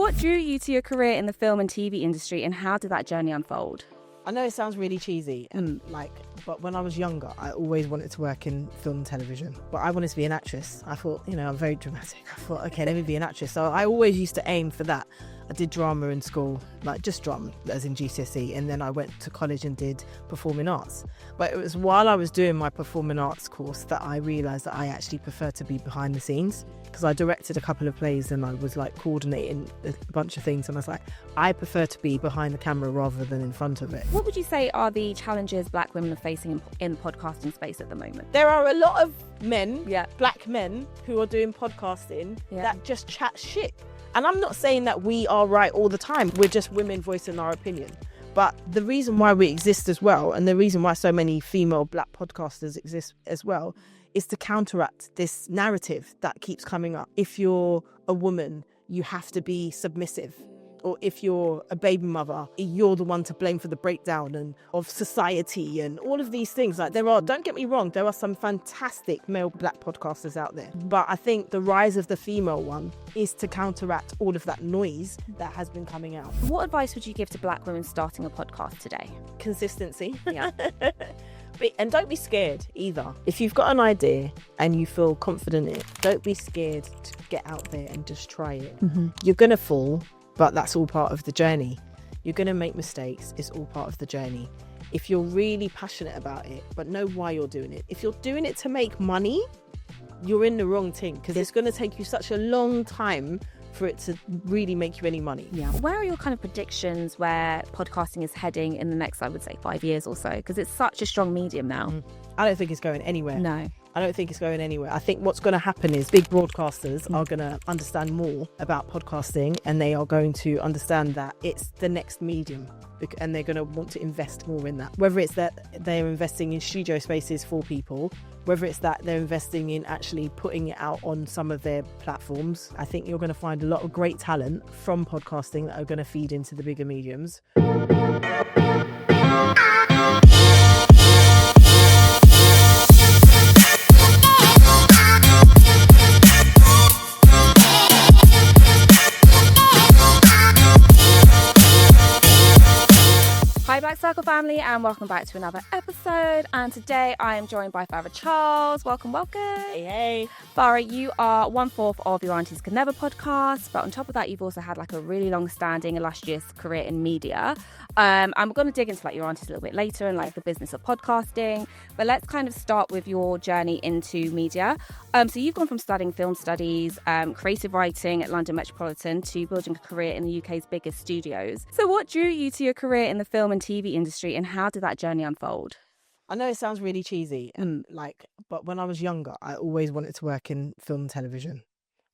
what drew you to your career in the film and TV industry, and how did that journey unfold? I know it sounds really cheesy, but when I was younger, I always wanted to work in film and television. But I wanted to be an actress. I thought, I'm very dramatic. I thought, okay, let me be an actress. So I always used to aim for that. I did drama in school, like just drama, as in GCSE, and then I went to college and did performing arts. But it was while I was doing my performing arts course that I realised that I actually prefer to be behind the scenes, because I directed a couple of plays and I was like coordinating a bunch of things, and I was like, I prefer to be behind the camera rather than in front of it. What would you say are the challenges Black women are facing in the podcasting space at the moment? There are a lot of men, Black men, who are doing podcasting that just chat shit. And I'm not saying that we are right all the time. We're just women voicing our opinion. But the reason why we exist as well, and the reason why so many female Black podcasters exist as well, is to counteract this narrative that keeps coming up. If you're a woman, you have to be submissive. Or if you're a baby mother, you're the one to blame for the breakdown and of society and all of these things. Like don't get me wrong, there are some fantastic male Black podcasters out there. But I think the rise of the female one is to counteract all of that noise that has been coming out. What advice would you give to Black women starting a podcast today? Consistency. Yeah. And don't be scared either. If you've got an idea and you feel confident in it, don't be scared to get out there and just try it. Mm-hmm. You're going to fall, but that's all part of the journey. You're going to make mistakes. It's all part of the journey. If you're really passionate about it, but know why you're doing it. If you're doing it to make money, you're in the wrong thing, because it's going to take you such a long time for it to really make you any money. Yeah. Where are your kind of predictions where podcasting is heading in the next, I would say, 5 years or so? Because it's such a strong medium now. I don't think it's going anywhere. No. I don't think it's going anywhere. I think what's going to happen is big broadcasters are going to understand more about podcasting, and they are going to understand that it's the next medium, and they're going to want to invest more in that. Whether it's that they're investing in studio spaces for people, whether it's that they're investing in actually putting it out on some of their platforms. I think you're going to find a lot of great talent from podcasting that are going to feed into the bigger mediums. Hi Black Circle family, and welcome back to another episode. And today I am joined by Farrah Charles. Welcome. Hey. Farrah, you are 1/4 of Your Aunties Could Never podcast, but on top of that you've also had like a really long-standing, illustrious career in media. I'm going to dig into like your aunties a little bit later and like the business of podcasting, but let's kind of start with your journey into media. So you've gone from studying film studies, creative writing at London Metropolitan, to building a career in the UK's biggest studios. So what drew you to your career in the film and TV industry, and how did that journey unfold? I know it sounds really cheesy, but when I was younger, I always wanted to work in film and television.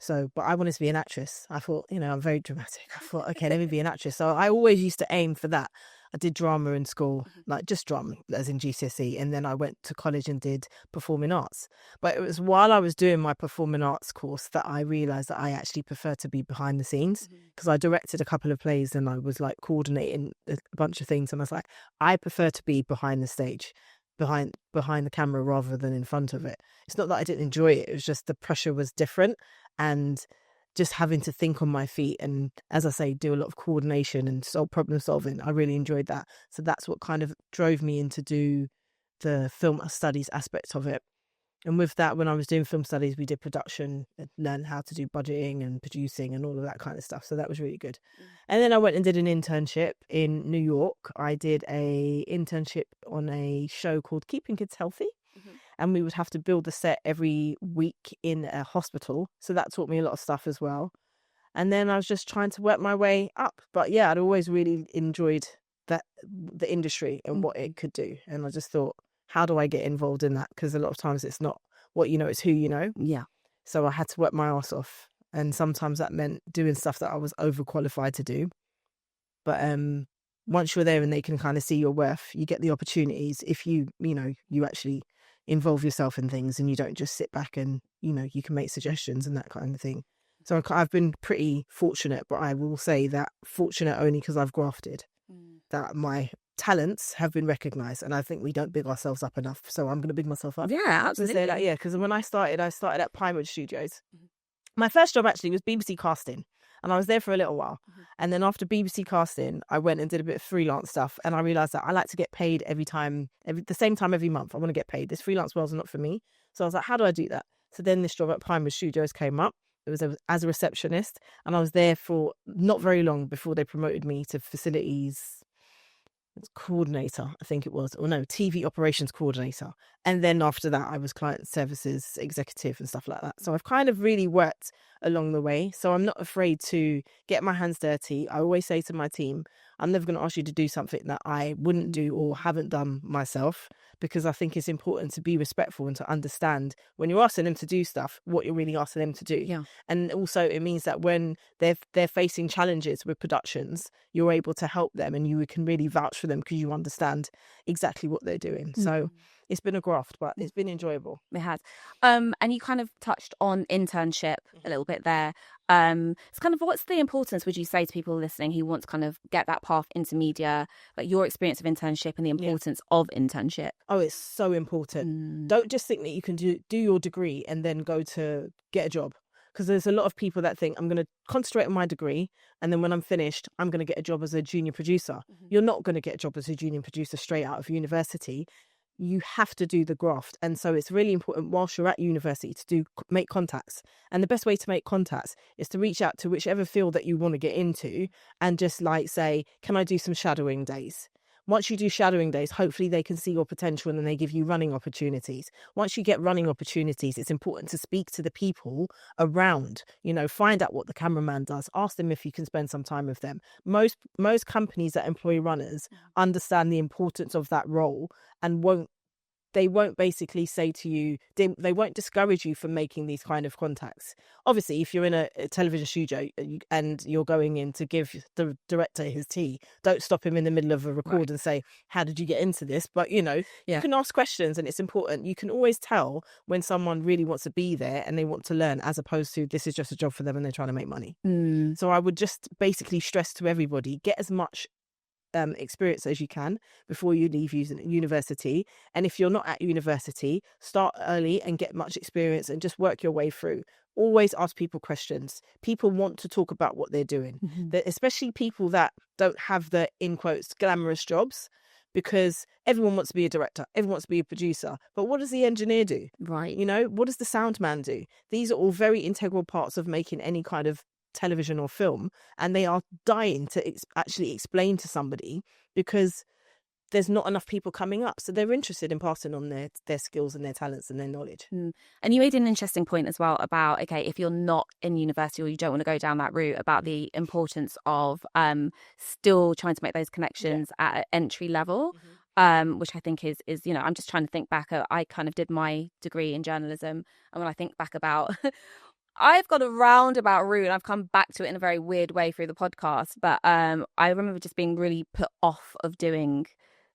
But I wanted to be an actress. I thought, I'm very dramatic. I thought, okay, let me be an actress. So I always used to aim for that. I did drama in school, like just drama, as in GCSE, and then I went to college and did performing arts. But it was while I was doing my performing arts course that I realised that I actually prefer to be behind the scenes, because I directed a couple of plays and I was like coordinating a bunch of things, and I was like, I prefer to be behind the stage, behind the camera rather than in front of it. It's not that I didn't enjoy it, it was just the pressure was different, and just having to think on my feet and, as I say, do a lot of coordination and problem solving. I really enjoyed that. So that's what kind of drove me into do the film studies aspect of it. And with that, when I was doing film studies, we did production and learned how to do budgeting and producing and all of that kind of stuff. So that was really good. And then I went and did an internship in New York. I did a internship on a show called Keeping Kids Healthy. And we would have to build the set every week in a hospital. So that taught me a lot of stuff as well. And then I was just trying to work my way up. But yeah, I'd always really enjoyed the industry and what it could do. And I just thought, how do I get involved in that? Because a lot of times it's not what you know, it's who you know. Yeah. So I had to work my ass off. And sometimes that meant doing stuff that I was overqualified to do. But once you're there and they can kind of see your worth, you get the opportunities if you actually involve yourself in things and you don't just sit back and, you can make suggestions and that kind of thing. So I've been pretty fortunate, but I will say that fortunate only because I've grafted, that my talents have been recognised, and I think we don't big ourselves up enough. So I'm going to big myself up. Yeah, absolutely. Because when I started at Pinewood Studios. My first job actually was BBC casting. And I was there for a little while. And then after BBC casting, I went and did a bit of freelance stuff. And I realised that I like to get paid the same time every month. I want to get paid. This freelance world's not for me. So I was like, how do I do that? So then this job at Pinewood Studios came up. It was as a receptionist. And I was there for not very long before they promoted me to facilities coordinator, I think it was, or no, TV operations coordinator. And then after that, I was client services executive and stuff like that. So I've kind of really worked along the way. So I'm not afraid to get my hands dirty. I always say to my team, I'm never going to ask you to do something that I wouldn't do or haven't done myself, because I think it's important to be respectful and to understand when you're asking them to do stuff, what you're really asking them to do. Yeah. And also it means that when they're facing challenges with productions, you're able to help them and you can really vouch for them because you understand exactly what they're doing. So it's been a graft, but it's been enjoyable. It has. And you kind of touched on internship a little bit there. It's kind of, what's the importance, would you say, to people listening who want to kind of get that path into media, like your experience of internship and the importance of internship? Oh, it's so important. Don't just think that you can do your degree and then go to get a job. Because there's a lot of people that think, I'm going to concentrate on my degree, and then when I'm finished, I'm going to get a job as a junior producer. You're not going to get a job as a junior producer straight out of university. You have to do the graft. And so it's really important whilst you're at university to make contacts. And the best way to make contacts is to reach out to whichever field that you want to get into and just like say, can I do some shadowing days? Once you do shadowing days, hopefully they can see your potential and then they give you running opportunities. Once you get running opportunities, it's important to speak to the people around, find out what the cameraman does, ask them if you can spend some time with them. Most companies that employ runners understand the importance of that role and they won't basically say to you, they won't discourage you from making these kind of contacts. Obviously, if you're in a television studio and you're going in to give the director his tea, don't stop him in the middle of a record and say, how did you get into this? But, you can ask questions and it's important. You can always tell when someone really wants to be there and they want to learn, as opposed to this is just a job for them and they're trying to make money. So I would just basically stress to everybody, get as much experience as you can before you leave university. And if you're not at university, start early and get much experience and just work your way through. Always ask people questions. People want to talk about what they're doing, especially people that don't have the, in quotes, glamorous jobs, because everyone wants to be a director, everyone wants to be a producer. But what does the engineer do? Right. What does the sound man do? These are all very integral parts of making any kind of television or film, and they are dying to actually explain to somebody because there's not enough people coming up, so they're interested in passing on their skills and their talents and their knowledge. And you made an interesting point as well about, okay, if you're not in university or you don't want to go down that route, about the importance of still trying to make those connections at entry level, which I think is I'm just trying to think back. I kind of did my degree in journalism, and when I think back about I've got a roundabout route and I've come back to it in a very weird way through the podcast. But I remember just being really put off of doing,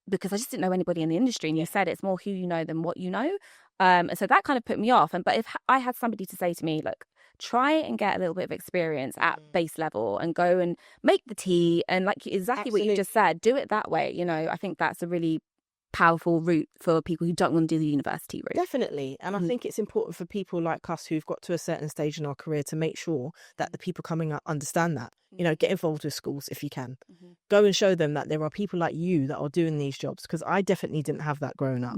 because I just didn't know anybody in the industry. And you said it's more who you know than what you know. And so that kind of put me off. But if I had somebody to say to me, look, try and get a little bit of experience at base level and go and make the tea and like exactly what you just said, do it that way. I think that's a really powerful route for people who don't want to do the university route. Definitely. And I think it's important for people like us who've got to a certain stage in our career to make sure that the people coming up understand that. Get involved with schools if you can. Go and show them that there are people like you that are doing these jobs, because I definitely didn't have that growing up.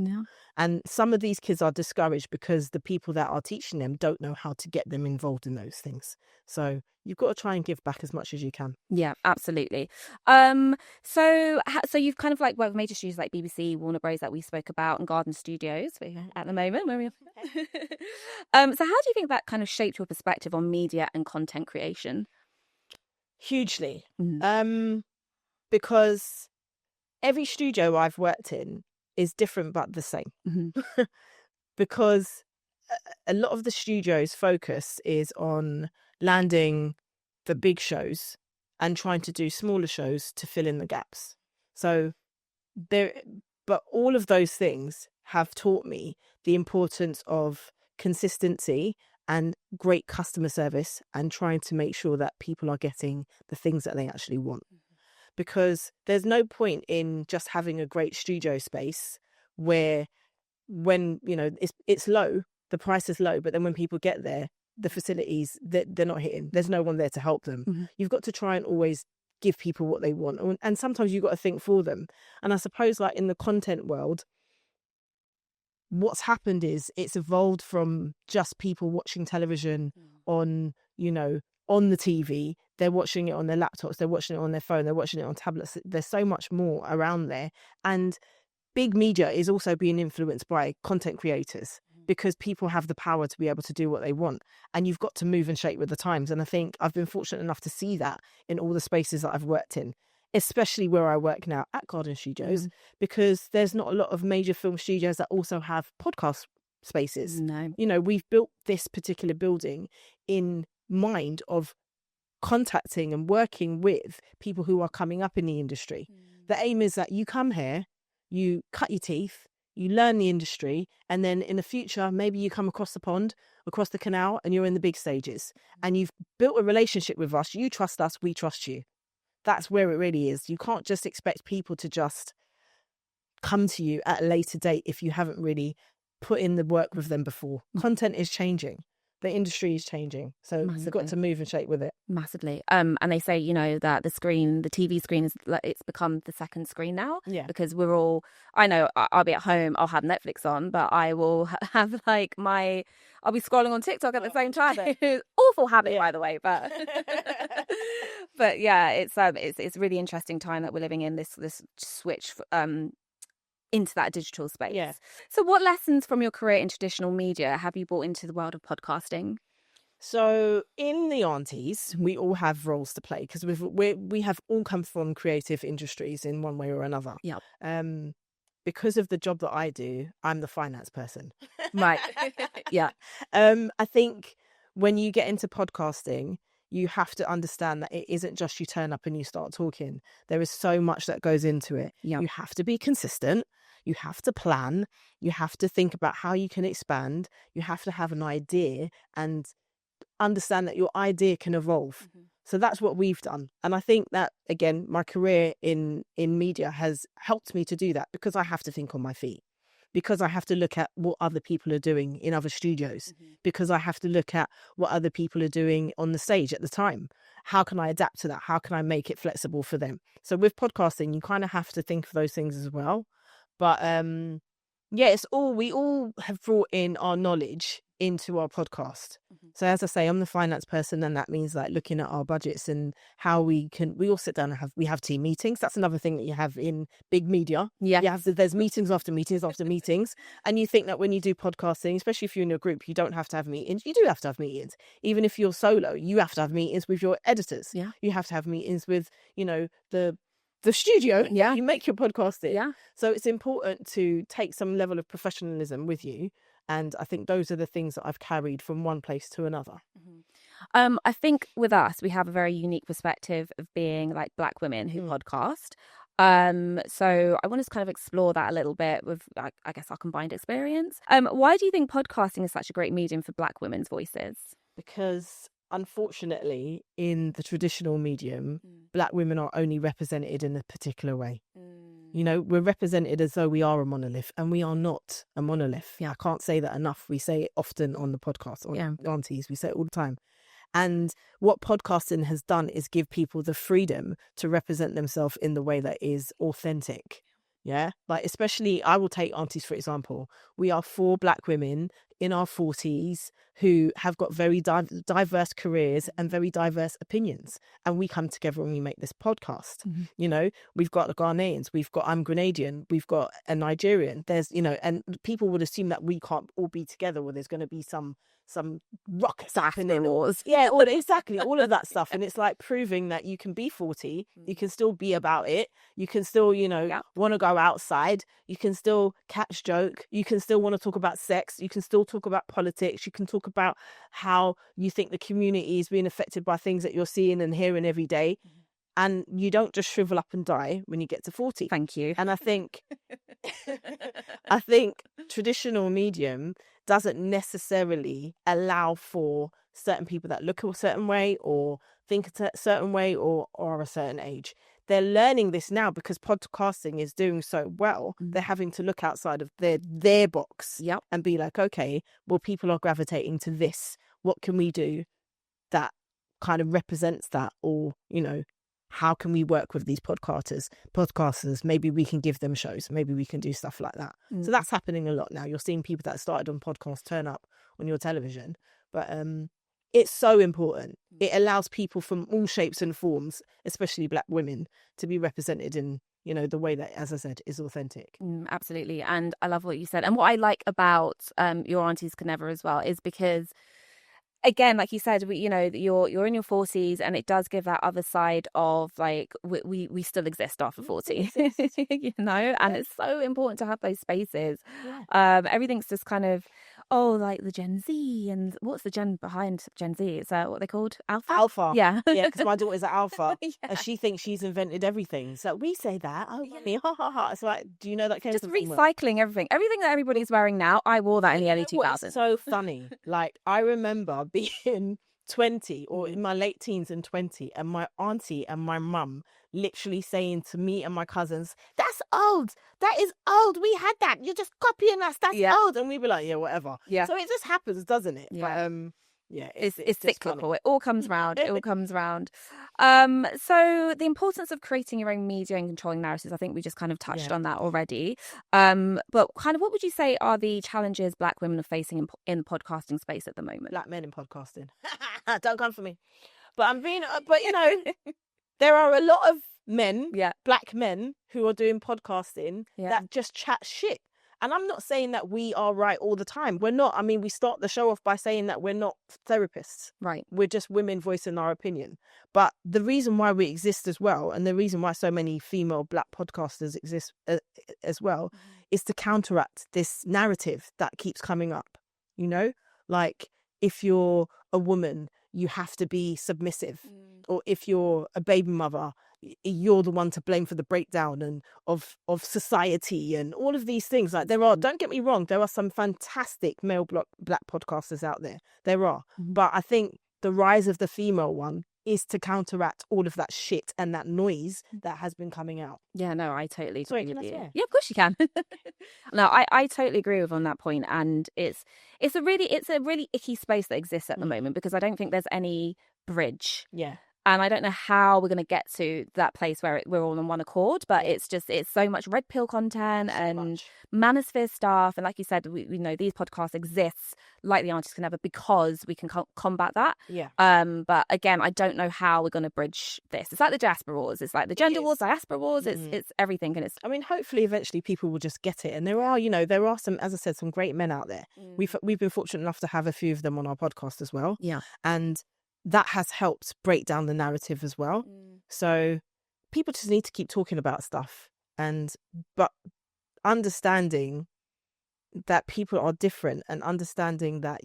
And some of these kids are discouraged because the people that are teaching them don't know how to get them involved in those things. So you've got to try and give back as much as you can. Yeah, absolutely. So you've kind of like worked with major studios like BBC, Warner Bros. That we spoke about, and Garden Studios at the moment. So how do you think that kind of shaped your perspective on media and content creation? Hugely. Because every studio I've worked in is different but the same. Because a lot of the studio's focus is on landing the big shows and trying to do smaller shows to fill in the gaps. But all of those things have taught me the importance of consistency and great customer service and trying to make sure that people are getting the things that they actually want. Because there's no point in just having a great studio space where when, it's low, the price is low, but then when people get there, the facilities, they're not hitting. There's no one there to help them. You've got to try and always give people what they want. And sometimes you've got to think for them. And I suppose like in the content world, what's happened is it's evolved from just people watching television on, you know, on the TV. They're watching it on their laptops, they're watching it on their phone, they're watching it on tablets. There's so much more around there. And big media is also being influenced by content creators because people have the power to be able to do what they want. And you've got to move and shape with the times. And I think I've been fortunate enough to see that in all the spaces that I've worked in, especially where I work now at Garden Studios, because there's not a lot of major film studios that also have podcast spaces. No. You know, we've built this particular building in mind of contacting and working with people who are coming up in the industry. The aim is that you come here, you cut your teeth, you learn the industry, and then in the future, maybe you come across the pond, across the canal, and you're in the big stages. And you've built a relationship with us. You trust us, we trust you. That's where it really is. You can't just expect people to just come to you at a later date if you haven't really put in the work with them before. Content is changing. The industry is changing. So you've got to move and shape with it. Massively. And they say, you know, that the TV screen is like, it's become the second screen now. Yeah. Because we're all, I know I'll be at home, I'll have Netflix on, but I will have like I'll be scrolling on TikTok at the same time. Awful habit, by the way, but but yeah, it's a really interesting time that we're living in, this switch into that digital space. Yeah. So what lessons from your career in traditional media have you brought into the world of podcasting? So in the Aunties, we all have roles to play because we have all come from creative industries in one way or another. Yeah. Because of the job that I do, I'm the finance person. Right. Yeah. I think when you get into podcasting, you have to understand that it isn't just you turn up and you start talking. There is so much that goes into it. Yep. You have to be consistent. You have to plan. You have to think about how you can expand. You have to have an idea and understand that your idea can evolve. So that's what we've done. And I think that, again, my career in media has helped me to do that because I have to think on my feet. Because I have to look at what other people are doing in other studios. Because I have to look at what other people are doing on the stage at the time. How can I adapt to that? How can I make it flexible for them? So with podcasting, you kind of have to think of those things as well. But yeah, we all have brought in our knowledge into our podcast. So as I say, I'm the finance person, and that means like looking at our budgets and how we all sit down and we have team meetings. That's another thing that you have in big media. Yeah. There's meetings after meetings after meetings. And you think that when you do podcasting, especially if you're in a group, you don't have to have meetings. You do have to have meetings. Even if you're solo, you have to have meetings with your editors. Yeah. You have to have meetings with, you know, the studio. Yeah. You make your podcast in. Yeah. So it's important to take some level of professionalism with you. And I think those are the things that I've carried from one place to another. I think with us, we have a very unique perspective of being like Black women who podcast. So I want to kind of explore that a little bit with, I guess, our combined experience. Why do you think podcasting is such a great medium for Black women's voices? Because unfortunately, in the traditional medium, Black women are only represented in a particular way. You know, we're represented as though we are a monolith, and we are not a monolith. Yeah, I can't say that enough. We say it often on the podcast, on Aunties, we say it all the time. And what podcasting has done is give people the freedom to represent themselves in the way that is authentic. Yeah, like especially I will take Aunties, for example. We are 4 Black women in our 40s who have got very diverse careers and very diverse opinions. And we come together and we make this podcast. You know, we've got the Ghanaians, I'm Grenadian, we've got a Nigerian. There's, you know, and people would assume that we can't all be together, or there's going to be some ruckus happening. Yeah, exactly, all of that stuff. And it's like proving that you can be 40, you can still be about it, you can still, you know, want to go outside, you can still catch joke, you can still want to talk about sex, you can still talk about politics, you can talk about how you think the community is being affected by things that you're seeing and hearing every day. And you don't just shrivel up and die when you get to 40. Thank you. And I think traditional medium doesn't necessarily allow for certain people that look a certain way or think a certain way or are a certain age. They're learning this now because podcasting is doing so well. They're having to look outside of their box and be like, okay, well, people are gravitating to this. what can we do that kind of represents that? Or, you know, how can we work with these podcasters? Maybe we can give them shows. Maybe we can do stuff like that. So that's happening a lot now. You're seeing people that started on podcasts turn up on your television. But it's so important. It allows people from all shapes and forms, especially Black women, to be represented in, you know, the way that, as I said, is authentic. Absolutely. And I love what you said. And what I like about Your Aunties Could Never as well is because, again, like you said, you know, you're in your 40s, and it does give that other side of like we still exist after 40, you know, and it's so important to have those spaces. Everything's just kind of like the Gen Z, and what's the gen behind Gen Z? Is that what they're called? Alpha. Yeah, because my daughter's an alpha, Yeah. and she thinks she's invented everything. So we say that, mommy, ha ha ha. It's like, do you know that came just from recycling everything that everybody's wearing now? I wore that in the early 2000s. It's so funny. Like, I remember being 20 or in my late teens and 20, and my auntie and my mum literally saying to me and my cousins, "That's old. That is old. We had that. You're just copying us. That's old." And we'd be like, "Yeah, whatever." Yeah. So it just happens, doesn't it? Yeah. But it's cyclical. It all comes round. It all comes round. So the importance of creating your own media and controlling narratives, I think we just kind of touched on that already. But kind of, what would you say are the challenges Black women are facing in the podcasting space at the moment? Black men in podcasting. Don't come for me. But you know, there are a lot of men, Black men, who are doing podcasting that just chat shit. And I'm not saying that we are right all the time. We're not. I mean, we start the show off by saying that we're not therapists. Right. We're just women voicing our opinion. But the reason why we exist as well, and the reason why so many female Black podcasters exist as well, is to counteract this narrative that keeps coming up. You know, like, if you're a woman, you have to be submissive. Or if you're a baby mother, you're the one to blame for the breakdown and of society and all of these things. Like, don't get me wrong, there are some fantastic male Black podcasters out there. There are. But I think the rise of the female one is to counteract all of that shit and that noise that has been coming out. Yeah, no, I totally agree with you. Swear? Yeah, of course you can. No, I totally agree with on that point. And it's a really icky space that exists at the moment, because I don't think there's any bridge. Yeah. And I don't know how we're going to get to that place where we're all on one accord, but it's so much red pill content and manosphere stuff. And like you said, we know these podcasts exist, like the Aunties Can Never, because we can combat that. Yeah. But again, I don't know how we're going to bridge this. It's like the diaspora wars. It's like the gender wars, diaspora wars. It's everything. And I mean, hopefully eventually people will just get it. And there are some, as I said, some great men out there. We've been fortunate enough to have a few of them on our podcast as well. Yeah. And that has helped break down the narrative as well. So people just need to keep talking about stuff, but understanding that people are different, and understanding that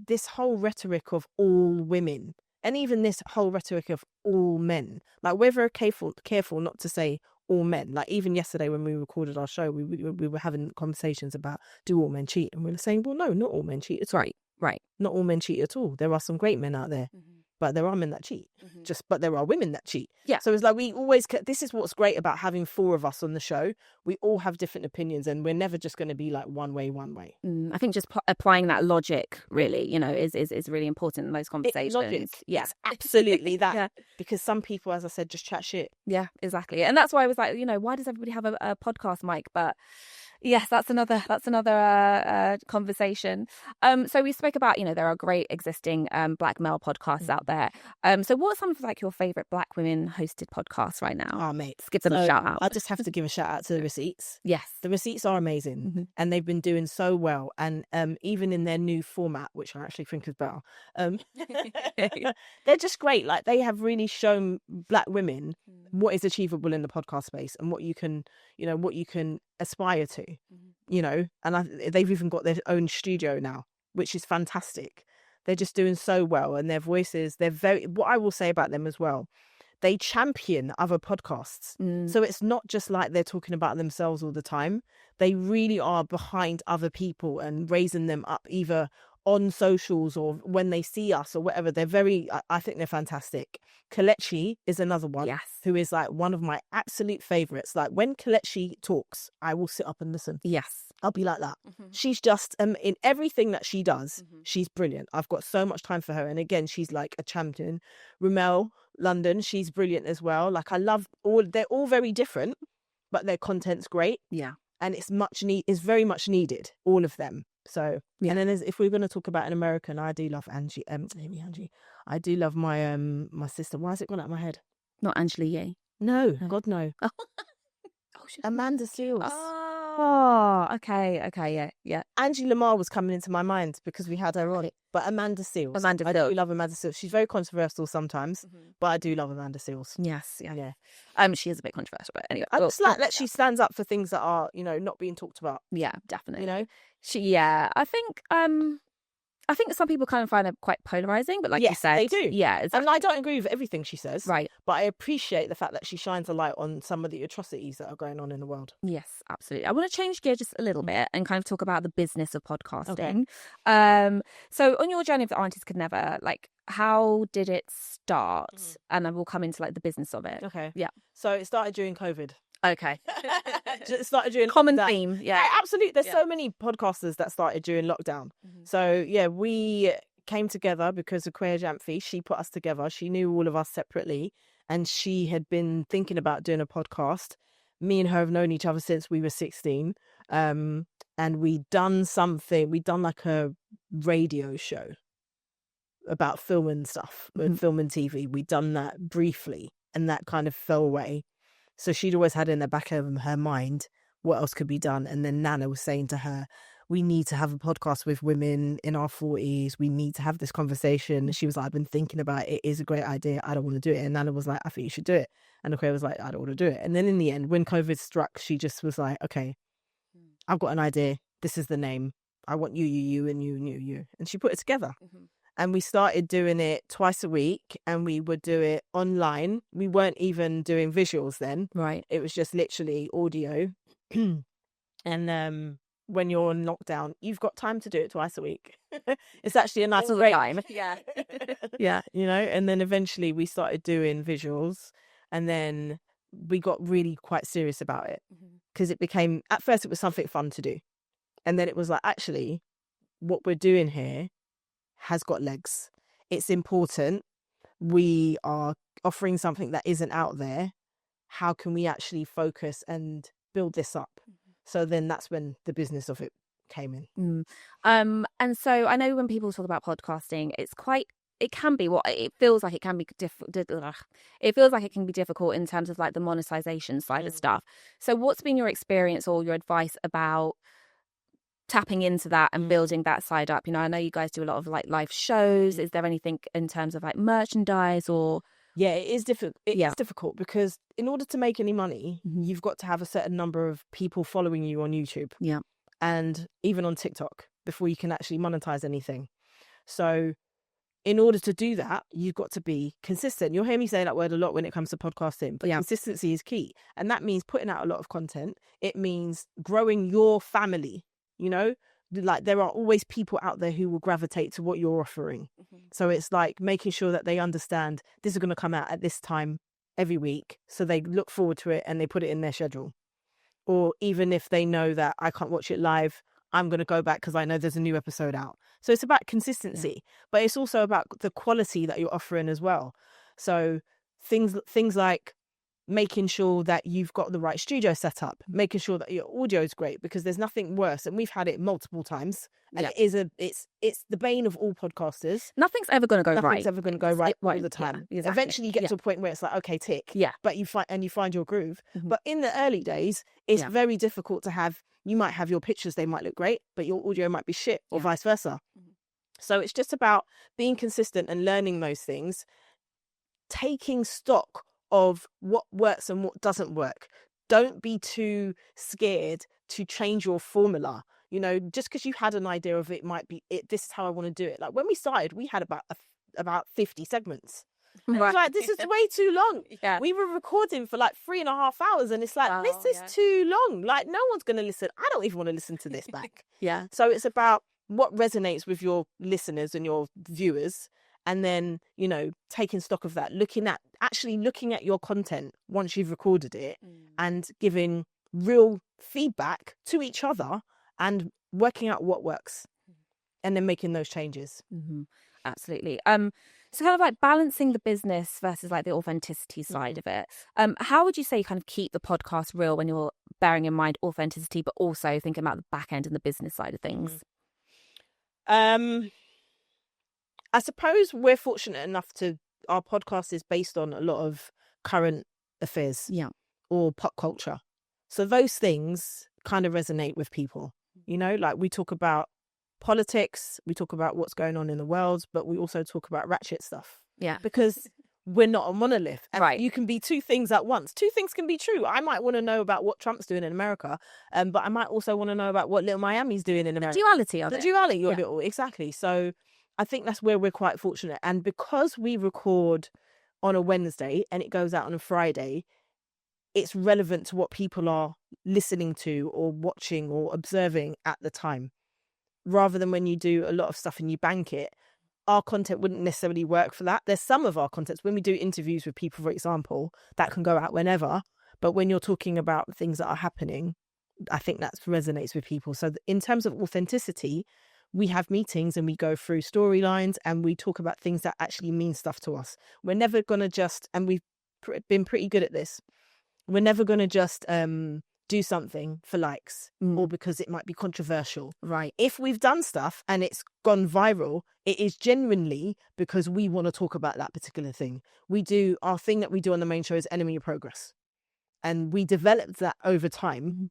this whole rhetoric of all women, and even this whole rhetoric of all men, like, we're very careful not to say all men. Like, even yesterday when we recorded our show, we were having conversations about, do all men cheat? And we were saying, well, no, not all men cheat at all. Right. Not all men cheat at all. There are some great men out there. But there are men that cheat. But there are women that cheat. Yeah. So it's like, this is what's great about having four of us on the show. We all have different opinions, and we're never just going to be like one way. I think just applying that logic, really, you know, is really important in those conversations. It's absolutely that. Because some people, as I said, just chat shit. Yeah, exactly. And that's why I was like, you know, why does everybody have a podcast mic? But yes, that's another conversation. So we spoke about, you know, there are great existing Black male podcasts out there. So what are some of like your favorite Black women hosted podcasts right now? Oh, mate, give them a shout out. I just have to give a shout out to The Receipts. Yes, The Receipts are amazing, and they've been doing so well. And even in their new format, which I actually think is better, they're just great. Like, they have really shown Black women what is achievable in the podcast space, and what you can aspire to, you know. And they've even got their own studio now, which is fantastic. They're just doing so well, and their voices, what I will say about them as well, they champion other podcasts. So it's not just like they're talking about themselves all the time. They really are behind other people and raising them up, either on socials or when they see us or whatever. They're very, I think they're fantastic. Kelechi is another one. Yes. Who is like one of my absolute favorites. Like when Kelechi talks, I will sit up and listen. Yes. I'll be like that. She's just in everything that she does, she's brilliant. I've got so much time for her. And again, she's like a champion. Rumel London, she's brilliant as well. Like I love they're all very different, but their content's great. Yeah. And it's very much needed, all of them. So and then if we're going to talk about an American, I do love Angie. I do love my my sister. Why has it gone out of my head? Not Angela Yee. No, God no. Amanda Seales. Oh, okay, yeah. Angie Lamar was coming into my mind because we had her on it, but Amanda Seales. I do love Amanda Seales. She's very controversial sometimes, but I do love Amanda Seales. Yes, yeah. She is a bit controversial, but anyway. I just like that she stands up for things that are, not being talked about. Yeah, definitely. I think some people kind of find it quite polarizing, but like you said, they do. Yeah, exactly. And I don't agree with everything she says. Right. But I appreciate the fact that she shines a light on some of the atrocities that are going on in the world. Yes, absolutely. I want to change gear just a little bit and kind of talk about the business of podcasting. Okay. So on your journey of the Aunties Could Never, like how did it start? And then we'll come into like the business of it. Okay. Yeah. So it started during COVID. Okay. It started during common lockdown. theme. Yeah, absolutely. There's so many podcasters that started during lockdown. So yeah, we came together because of Queer Jamfi. She put us together. She knew all of us separately, and she had been thinking about doing a podcast. Me and her have known each other since we were 16, and we'd done like a radio show about film and stuff, film and TV. We'd done that briefly, and that kind of fell away. So she'd always had in the back of her mind what else could be done. And then Nana was saying to her, we need to have a podcast with women in our 40s. We need to have this conversation. She was like, I've been thinking about it. It is a great idea. I don't want to do it. And Nana was like, I think you should do it. And Aquia was like, I don't want to do it. And then in the end, when COVID struck, she just was like, okay, I've got an idea. This is the name. I want you, and you. And she put it together. And we started doing it twice a week, and we would do it online. We weren't even doing visuals then. Right. It was just literally audio. And when you're on lockdown, you've got time to do it twice a week. It's actually a nice break. Time. Yeah. Yeah. And then eventually we started doing visuals, and then we got really quite serious about it because it became, at first it was something fun to do. And then it was like, actually, what we're doing here has got legs. It's important. We are offering something that isn't out there. How can we actually focus and build this up? So then that's when the business of it came in. And so I know when people talk about podcasting, it feels like it can be it feels like it can be difficult in terms of like the monetization side of stuff. So what's been your experience or your advice about tapping into that and building that side up? I know you guys do a lot of like live shows. Is there anything in terms of like merchandise or? Yeah, it is difficult. It's difficult because in order to make any money, you've got to have a certain number of people following you on YouTube. Yeah. And even on TikTok before you can actually monetize anything. So in order to do that, you've got to be consistent. You'll hear me say that word a lot when it comes to podcasting, but consistency is key. And that means putting out a lot of content. It means growing your family. Like there are always people out there who will gravitate to what you're offering. So it's like making sure that they understand this is going to come out at this time every week. So they look forward to it and they put it in their schedule. Or even if they know that I can't watch it live, I'm going to go back because I know there's a new episode out. So it's about consistency, but it's also about the quality that you're offering as well. So things like making sure that you've got the right studio set up, making sure that your audio is great, because there's nothing worse, and we've had it multiple times, and it's the bane of all podcasters. Nothing's ever going to go right. Nothing's ever going to go right all the time. Yeah, exactly. Eventually you get to a point where it's like, okay, tick. Yeah. But you find your groove. But in the early days, it's very difficult to have. You might have your pictures, they might look great, but your audio might be shit, or vice versa. So it's just about being consistent and learning those things, taking stock of what works and what doesn't work. Don't be too scared to change your formula. Just because you had an idea of it might be it. This is how I want to do it. Like when we started, we had about 50 segments. And right. It was like, this is way too long. Yeah. We were recording for like 3.5 hours, and it's like, this is too long. Like no one's going to listen. I don't even want to listen to this back. Yeah. So it's about what resonates with your listeners and your viewers, and then, you know, taking stock of that, looking at your content once you've recorded it and giving real feedback to each other and working out what works and then making those changes. Absolutely. So kind of like balancing the business versus like the authenticity side of it. How would you say you kind of keep the podcast real when you're bearing in mind authenticity, but also thinking about the back end and the business side of things? I suppose we're fortunate enough our podcast is based on a lot of current affairs or pop culture. So those things kind of resonate with people, you know, like we talk about politics, we talk about what's going on in the world, but we also talk about ratchet stuff. Yeah. Because we're not a monolith. And right. You can be two things at once. Two things can be true. I might want to know about what Trump's doing in America, but I might also want to know about what Little Miami's doing in America. Duality of the it. Duality of it all, exactly. So I think that's where we're quite fortunate. And because we record on a Wednesday and it goes out on a Friday, it's relevant to what people are listening to or watching or observing at the time. Rather than when you do a lot of stuff and you bank it, our content wouldn't necessarily work for that. There's some of our contents, when we do interviews with people, for example, that can go out whenever. But when you're talking about things that are happening, I think that resonates with people. So in terms of authenticity, we have meetings and we go through storylines and we talk about things that actually mean stuff to us. We're never going to just, and we've been pretty good at this, we're never going to just do something for likes or because it might be controversial. Right. If we've done stuff and it's gone viral, it is genuinely because we want to talk about that particular thing. Our thing that we do on the main show is Enemy of Progress. And we developed that over time.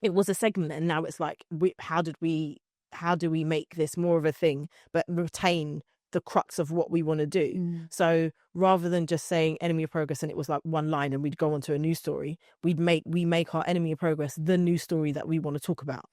It was a segment and now it's like, how do we make this more of a thing, but retain the crux of what we want to do? So rather than just saying Enemy of Progress and it was like one line and we'd go on to a news story, we make our Enemy of Progress the news story that we want to talk about.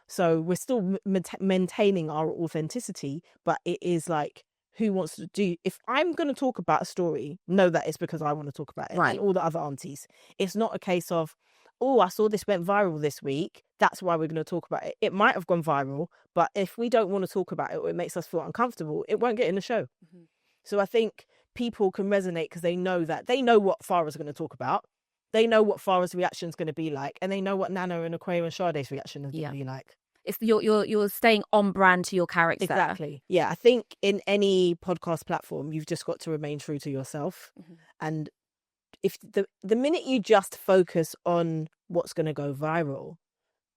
So we're still maintaining our authenticity, but it is like, who wants to do, if I'm going to talk about a story, know that it's because I want to talk about it. Right. And all the other aunties. It's not a case of, oh, I saw this went viral this week, that's why we're going to talk about it. It might have gone viral, but if we don't want to talk about it or it makes us feel uncomfortable, it won't get in the show. So I think people can resonate because they know what Farrah's going to talk about. They know what Farrah's reaction is going to be like, and they know what Nana and Aquaria and Sade's reaction is going to be like. It's you're staying on brand to your character. Exactly. Yeah, I think in any podcast platform, you've just got to remain true to yourself. And if the minute you just focus on what's going to go viral,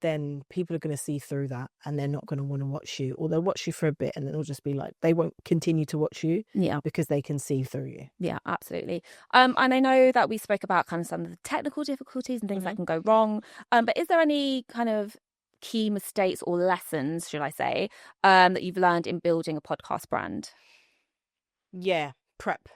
then people are going to see through that and they're not going to want to watch you, or they'll watch you for a bit and then it'll just be like, they won't continue to watch you because they can see through you. Yeah, absolutely. And I know that we spoke about kind of some of the technical difficulties and things that can go wrong. But is there any kind of key mistakes or lessons, should I say, that you've learned in building a podcast brand? Yeah, prep.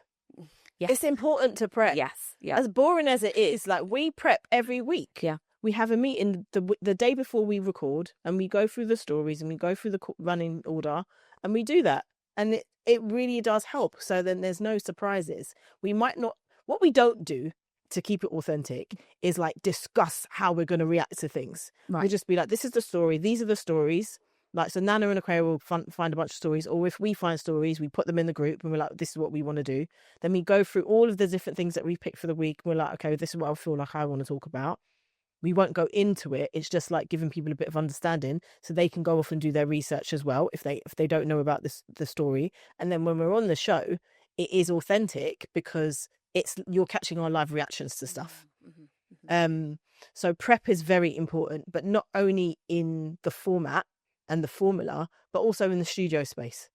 Yes. It's important to prep. Yes. Yeah. As boring as it is, like we prep every week. Yeah. We have a meeting the day before we record and we go through the stories and we go through the running order and we do that. And it really does help. So then there's no surprises. What we don't do to keep it authentic is like discuss how we're going to react to things. Right. We'll just be like, this is the story. These are the stories. Like, so Nana and Aquaria will find a bunch of stories, or if we find stories, we put them in the group and we're like, this is what we want to do. Then we go through all of the different things that we picked for the week. We're like, okay, this is what I feel like I want to talk about. We won't go into it. It's just like giving people a bit of understanding so they can go off and do their research as well if they don't know about the story. And then when we're on the show, it is authentic because you're catching our live reactions to stuff. So prep is very important, but not only in the format and the formula, but also in the studio space.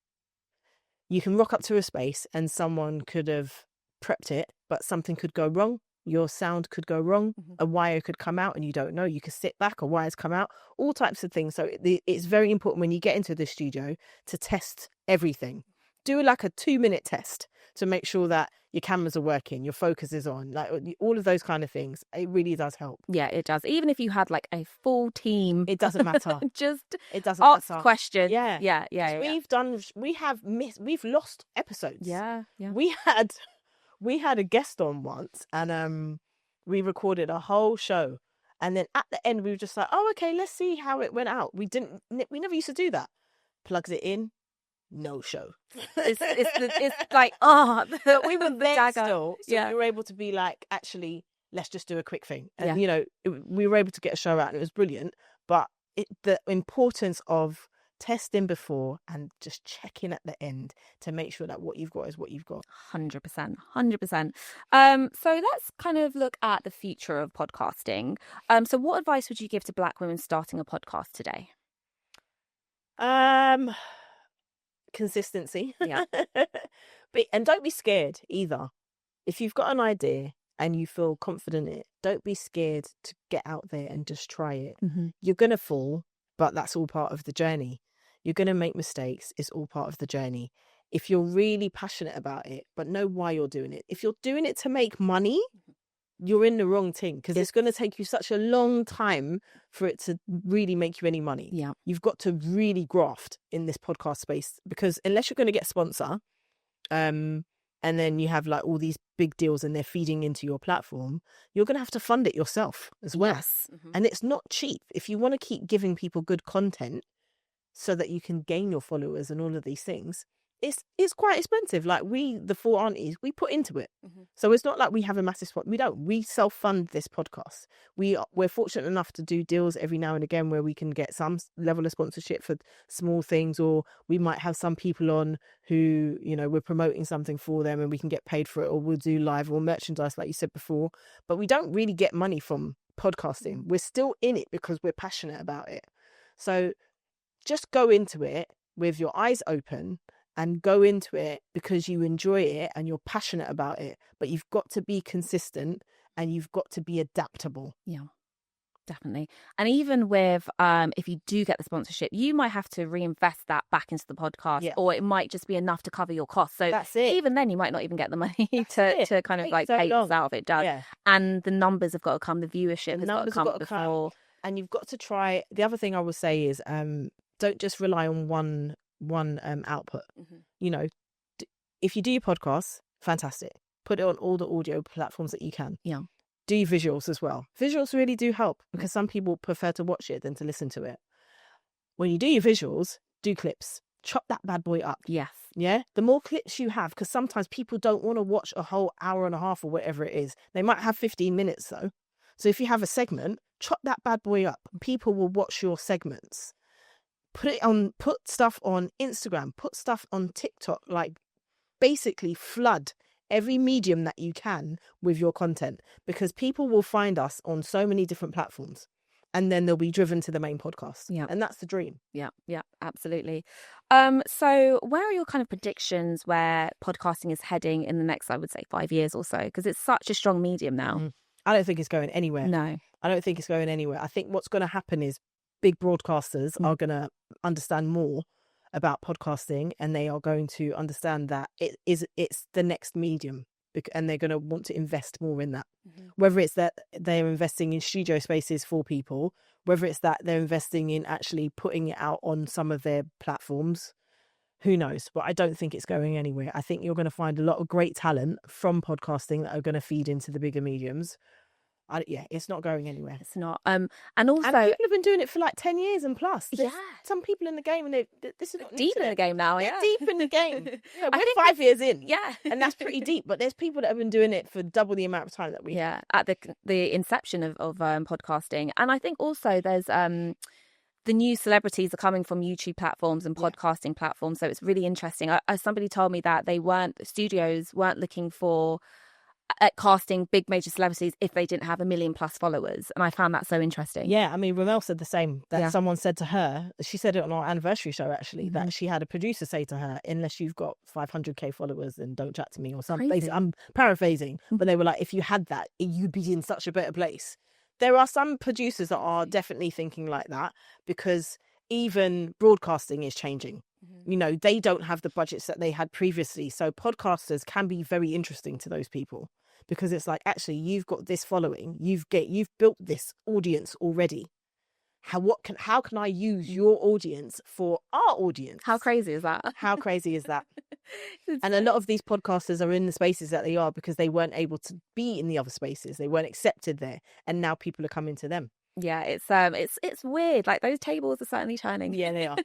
You can rock up to a space and someone could have prepped it, but something could go wrong. Your sound could go wrong. A wire could come out and you don't know. You could sit back, a wire's come out, all types of things. So it's very important when you get into the studio to test everything. Do like a 2-minute test to make sure that your cameras are working, your focus is on, like all of those kind of things. It really does help. Yeah, it does. Even if you had like a full team, it doesn't matter. It doesn't ask matter. Questions. Yeah. We've lost episodes. Yeah. We had a guest on once and we recorded a whole show. And then at the end, we were just like, oh, okay, let's see how it went out. We never used to do that. plugs it in, no show. It's like, we were there dagger. still. So Yeah. we were able to be like, actually, let's just do a quick thing. And, Yeah. you know, we were able to get a show out and it was brilliant. But the importance of testing before and just checking at the end to make sure that what you've got is what you've got. 100%. So let's kind of look at the future of podcasting. So what advice would you give to Black women starting a podcast today? Consistency. Yeah. And don't be scared either. If you've got an idea and you feel confident in it, don't be scared to get out there and just try it. Mm-hmm. You're going to fall, but that's all part of the journey. You're going to make mistakes. It's all part of the journey. If you're really passionate about it, but know why you're doing it. If you're doing it to make money, you're in the wrong thing, because it's going to take you such a long time for it to really make you any money. Yeah. You've got to really graft in this podcast space, because unless you're going to get a sponsor, and then you have like all these big deals and they're feeding into your platform, you're going to have to fund it yourself as well. Yes. Mm-hmm. And it's not cheap. If you want to keep giving people good content so that you can gain your followers and all of these things, it's quite expensive. Like the four aunties, we put into it. Mm-hmm. So it's not like we have a massive spot. We don't. We self-fund this podcast. We're fortunate enough to do deals every now and again where we can get some level of sponsorship for small things, or we might have some people on who, you know, we're promoting something for them and we can get paid for it, or we'll do live or merchandise like you said before. But we don't really get money from podcasting. We're still in it because we're passionate about it. So just go into it with your eyes open and go into it because you enjoy it and you're passionate about it. But you've got to be consistent and you've got to be adaptable. Yeah, definitely. And even with, if you do get the sponsorship, you might have to reinvest that back into the podcast, or it might just be enough to cover your costs. So that's it. Even then, you might not even get the money to kind of like pay us out of it. Yeah. And the numbers have got to come, the viewership has got to come before. And you've got to try. The other thing I will say is, don't just rely on one output. Mm-hmm. You know, if you do your podcast, fantastic, put it on all the audio platforms that you can. Yeah. Do your visuals as well. Visuals really do help, because some people prefer to watch it than to listen to it. When you do your visuals, do clips, chop that bad boy up. Yes. Yeah, the more clips you have, because sometimes people don't want to watch a whole hour and a half or whatever it is. They might have 15 minutes though. So if you have a segment, chop that bad boy up. People will watch your segments. Put stuff on Instagram, put stuff on TikTok, like basically flood every medium that you can with your content, because people will find us on so many different platforms and then they'll be driven to the main podcast. Yeah. And that's the dream. Yeah, absolutely. So where are your kind of predictions where podcasting is heading in the next, I would say, 5 years or so? Because it's such a strong medium now. I don't think it's going anywhere. No. I don't think it's going anywhere. I think what's going to happen is big broadcasters are going to understand more about podcasting, and they are going to understand that it's the next medium, and they're going to want to invest more in that. Mm-hmm. Whether it's that they're investing in studio spaces for people, whether it's that they're investing in actually putting it out on some of their platforms, who knows? But I don't think it's going anywhere. I think you're going to find a lot of great talent from podcasting that are going to feed into the bigger mediums. It's not going anywhere. It's not. And also, people have been doing it for like 10 years and plus. There's some people in the game, and this is deep in the game now. They're deep in the game. Yeah, we're 5 years in. Yeah, and that's pretty deep. But there's people that have been doing it for double the amount of time that we. Yeah, at the inception of podcasting, and I think also there's the new celebrities are coming from YouTube platforms and podcasting platforms, so it's really interesting. Somebody told me that studios weren't looking for at casting big major celebrities if they didn't have 1 million+ followers, and I found that so interesting. Yeah, I mean, Ramel said the same. That someone said to her, she said it on our anniversary show actually, that she had a producer say to her, "Unless you've got 500k followers, then don't chat to me," or something. Basically, I'm paraphrasing, but they were like, if you had that, you'd be in such a better place. There are some producers that are definitely thinking like that, because even broadcasting is changing. You know, they don't have the budgets that they had previously, so podcasters can be very interesting to those people. Because it's like, actually, you've got this following, you've built this audience already. How can I use your audience for our audience? How crazy is that? How crazy is that? And a lot of these podcasters are in the spaces that they are because they weren't able to be in the other spaces. They weren't accepted there, and now people are coming to them. Yeah, it's weird. Like those tables are certainly turning. Yeah, they are.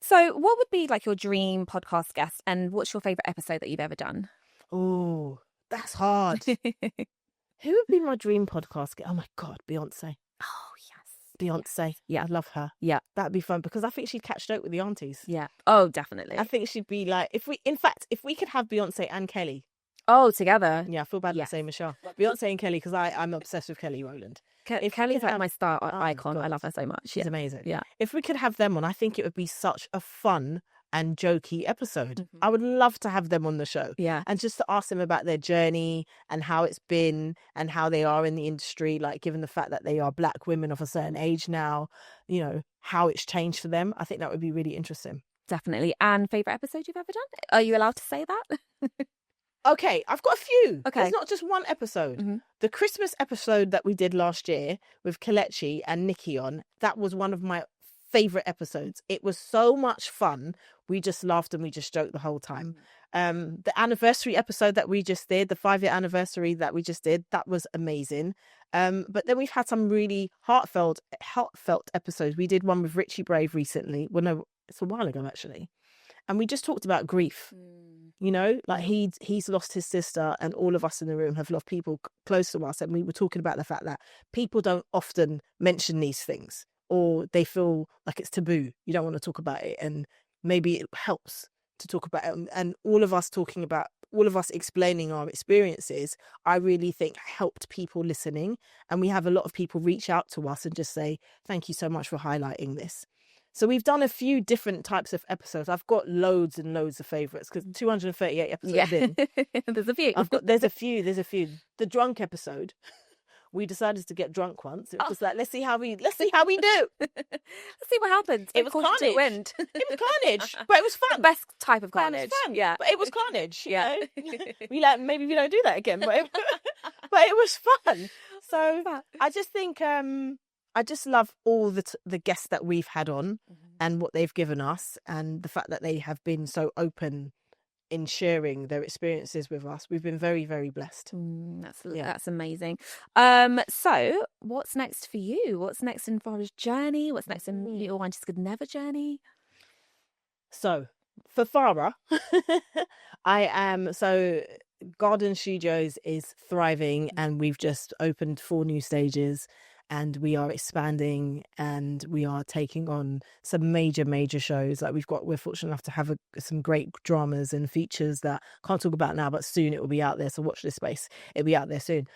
So what would be like your dream podcast guest, and what's your favorite episode that you've ever done? Oh, that's hard. Who would be my dream podcast guest? Oh my God, Beyonce. Oh, yes. Beyonce. Yeah, I love her. Yeah. That'd be fun because I think she'd catch out with the aunties. Yeah. Oh, definitely. I think she'd be like, if we could have Beyonce and Kelly. Oh, together. Yeah, I feel bad saying Michelle. Beyonce and Kelly, because I'm obsessed with Kelly Rowland. Kelly's like my star icon. God. I love her so much. She's amazing. Yeah. If we could have them on, I think it would be such a fun and jokey episode. Mm-hmm. I would love to have them on the show. Yeah. And just to ask them about their journey and how it's been and how they are in the industry, like given the fact that they are Black women of a certain age now, you know, how it's changed for them. I think that would be really interesting. Definitely. And favourite episode you've ever done? Are you allowed to say that? Okay, I've got a few. Okay. It's not just one episode. Mm-hmm. The Christmas episode that we did last year with Kelechi and Nikki on, that was one of my favourite episodes. It was so much fun. We just laughed and we just joked the whole time. The anniversary episode that we just did, the 5-year anniversary that we just did, that was amazing. But then we've had some really heartfelt episodes. We did one with Richie Brave recently. Well, no, it's a while ago actually. And we just talked about grief. You know, like he's lost his sister and all of us in the room have lost people close to us. And we were talking about the fact that people don't often mention these things or they feel like it's taboo. You don't want to talk about it. And maybe it helps to talk about it. And all of us explaining our experiences, I really think helped people listening. And we have a lot of people reach out to us and just say, thank you so much for highlighting this. So we've done a few different types of episodes. I've got loads and loads of favourites because 238 episodes in. There's a few. There's a few. The drunk episode, we decided to get drunk once. It was like, let's see how we do. Let's see what happens. It was carnage. It was carnage, but it was fun. The best type of carnage. Yeah, but it was carnage. Yeah, maybe we don't do that again, but it was fun. So I just think I just love all the guests that we've had on and what they've given us and the fact that they have been so open in sharing their experiences with us. We've been very, very blessed. That's amazing. So what's next for you? What's next in Farrah's journey? What's next in Your Aunties Could Never journey? So for Farrah, Garden Studios is thriving and we've just opened 4 new stages. And we are expanding and we are taking on some major shows. Like we're fortunate enough to have some great dramas and features that I can't talk about now, but soon it will be out there. So watch this space. It'll be out there soon.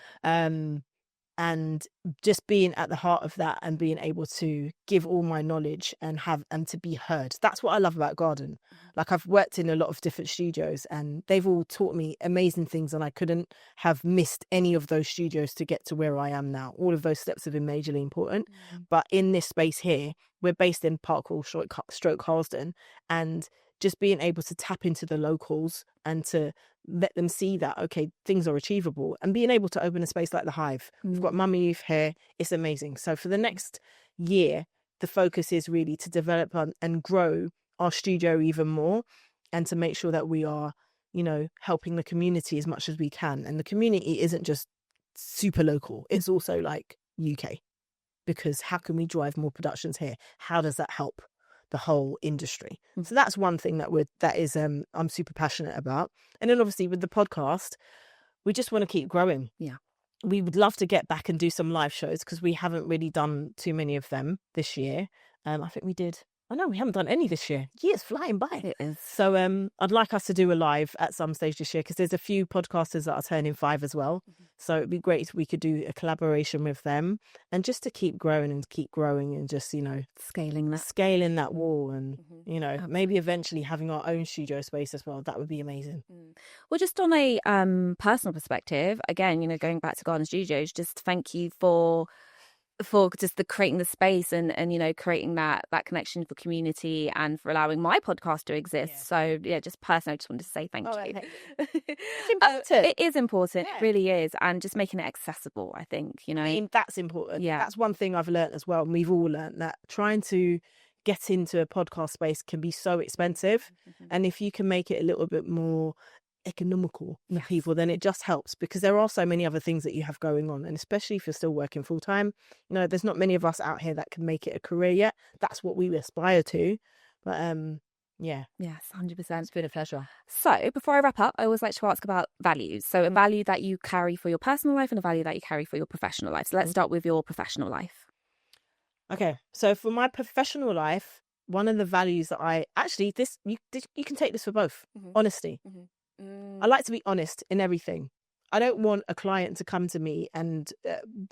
And just being at the heart of that and being able to give all my knowledge and to be heard. That's what I love about Garden. Like I've worked in a lot of different studios and they've all taught me amazing things and I couldn't have missed any of those studios to get to where I am now. All of those steps have been majorly important. But in this space here, we're based in Parkwell stroke Harlesden, and just being able to tap into the locals and to let them see that, okay, things are achievable, and being able to open a space like the Hive. We've got Mummy Youth here. It's amazing. So for the next year, the focus is really to develop and grow our studio even more and to make sure that we are, you know, helping the community as much as we can. And the community isn't just super local. It's also like UK, because how can we drive more productions here? How does that help the whole industry? So that's one thing that I'm super passionate about. And then obviously with the podcast, we just want to keep growing. Yeah. We would love to get back and do some live shows because we haven't really done too many of them this year. I think we did. Oh no, we haven't done any this year. Year's flying by. It is. So I'd like us to do a live at some stage this year because there's a few podcasters that are turning 5 as well. So it'd be great if we could do a collaboration with them and just to keep growing and just, you know, scaling that wall and, you know, maybe eventually having our own studio space as well. That would be amazing. Well, just on a personal perspective, again, you know, going back to Garden Studios, just thank you for just creating the space and you know, creating that connection for community and for allowing my podcast to exist. Yeah. So yeah, just personally, I just wanted to say thank you. It's important. It is important. Yeah. It really is. And just making it accessible, I think, you know. I mean, that's important. Yeah. That's one thing I've learned as well. And we've all learned that trying to get into a podcast space can be so expensive. And if you can make it a little bit more economical with people, then it just helps, because there are so many other things that you have going on, and especially if you're still working full time, there's not many of us out here that can make it a career yet. That's what we aspire to, but yes, 100%. it's been a pleasure. So before I wrap up, I always like to ask about values. So a value that you carry for your personal life and a value that you carry for your professional life. So let's start with your professional life. Okay, so for my professional life, one of the values that I actually, you can take this for both. Honesty. I like to be honest in everything. I don't want a client to come to me and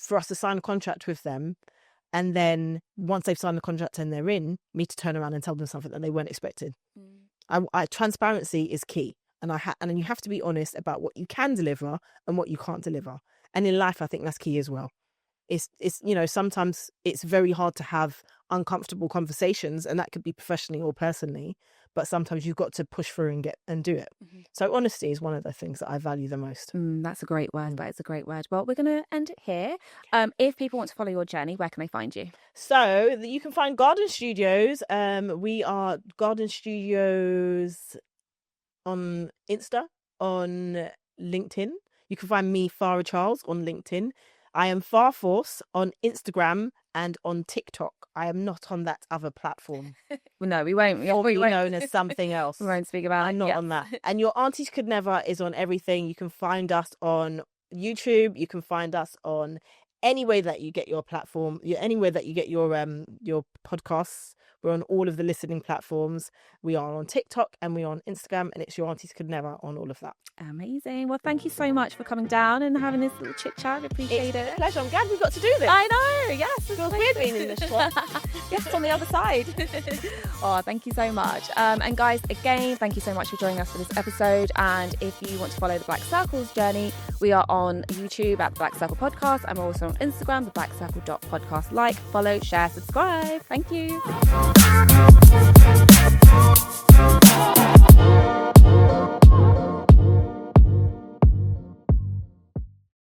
for us to sign a contract with them, and then once they've signed the contract and they're in, me to turn around and tell them something that they weren't expecting. Transparency is key, and you have to be honest about what you can deliver and what you can't deliver. And in life, I think that's key as well. It's sometimes it's very hard to have uncomfortable conversations, and that could be professionally or personally, but sometimes you've got to push through and do it. So honesty is one of the things that I value the most. That's a great word. That is a great word. Well, we're going to end it here. If people want to follow your journey, where can they find you? So you can find Garden Studios. We are Garden Studios on Insta, on LinkedIn. You can find me, Farrah Charles, on LinkedIn. I am Farforce on Instagram and on TikTok. I am not on that other platform. Well, no, we won't. Or be known as something else. We won't speak about it. I'm not on that. And Your Aunties Could Never is on everything. You can find us on YouTube. You can find us on any way that you get your platform, anywhere that you get your podcasts. We're on all of the listening platforms. We are on TikTok and we're on Instagram, and it's Your Aunties Could Never on all of that. Amazing. Well, thank you so much for coming down and having this little chit chat. I appreciate it. It's a pleasure. I'm glad we got to do this. I know. Yes. It feels weird being in this shot. Yes, on the other side. Oh, thank you so much. And guys, again, thank you so much for joining us for this episode. And if you want to follow the Black Circle's journey, we are on YouTube at the Black Circle Podcast. I'm also on Instagram, the blackcircle.podcast. Like, follow, share, subscribe. Thank you.